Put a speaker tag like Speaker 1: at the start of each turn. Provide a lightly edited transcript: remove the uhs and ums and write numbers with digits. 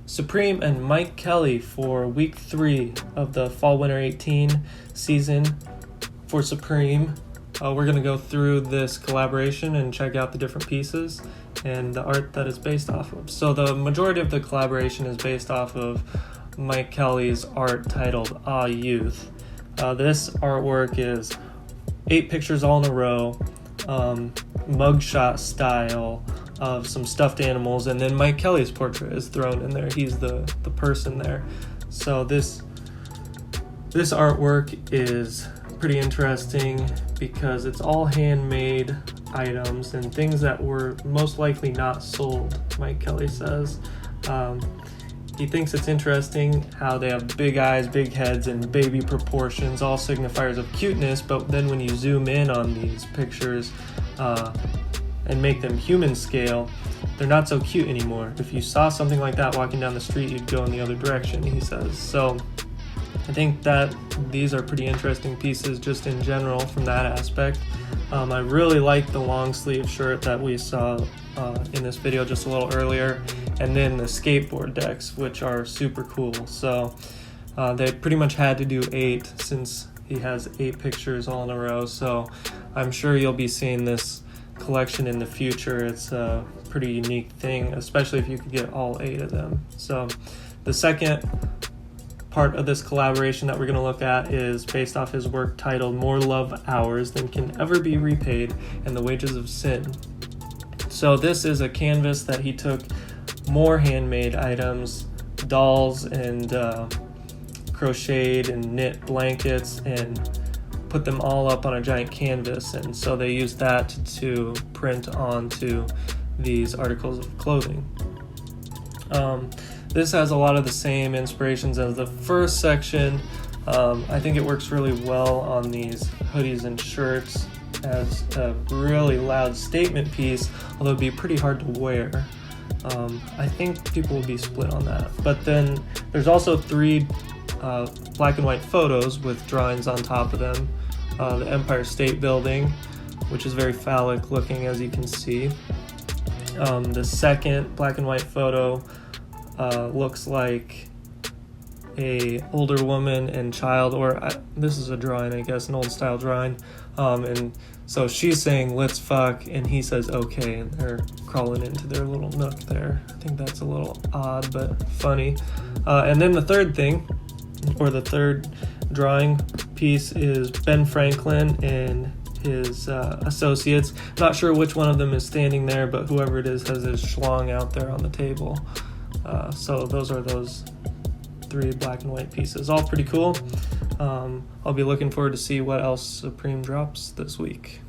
Speaker 1: Supreme and Mike Kelley for week 3 of the Fall/Winter 18 season for Supreme. We're going to go through this collaboration and check out the different pieces and the art that it's based off of. So the majority of the collaboration is based off of Mike Kelley's art titled Ah Youth. This artwork is 8 pictures all in a row, mugshot style of some stuffed animals, and then Mike Kelley's portrait is thrown in there. He's the person there. So this artwork is pretty interesting because it's all handmade items and things that were most likely not sold, Mike Kelley says. He thinks it's interesting how they have big eyes, big heads, and baby proportions, all signifiers of cuteness, but then when you zoom in on these pictures and make them human scale, they're not so cute anymore. If you saw something like that walking down the street, you'd go in the other direction, he says. So I think that these are pretty interesting pieces just in general from that aspect. I really like the long sleeve shirt that we saw in this video just a little earlier, and then the skateboard decks, which are super cool. So they pretty much had to do 8 since he has 8 pictures all in a row. So I'm sure you'll be seeing this collection in the future. It's a pretty unique thing, especially if you could get all 8 of them. So the second part of this collaboration that we're going to look at is based off his work titled More Love Hours Than Can Ever Be Repaid and the Wages of Sin. So this is a canvas that he took more handmade items, dolls and crocheted and knit blankets, and put them all up on a giant canvas, and so they used that to print onto these articles of clothing. This has a lot of the same inspirations as the first section. I think it works really well on these hoodies and shirts as a really loud statement piece, although it'd be pretty hard to wear. I think people will be split on that. But then there's also 3 black and white photos with drawings on top of them. The Empire State Building, which is very phallic looking, as you can see. The second black and white photo looks like a older woman and child, or this is a drawing, I guess, an old style drawing, and so she's saying let's fuck and he says okay, and they're crawling into their little nook there. I think that's a little odd but funny. And then the third thing, or the third drawing piece, is Ben Franklin and his associates. Not sure which one of them is standing there, but whoever it is has his schlong out there on the table. So those are those 3 black and white pieces, all pretty cool. I'll be looking forward to see what else Supreme drops this week.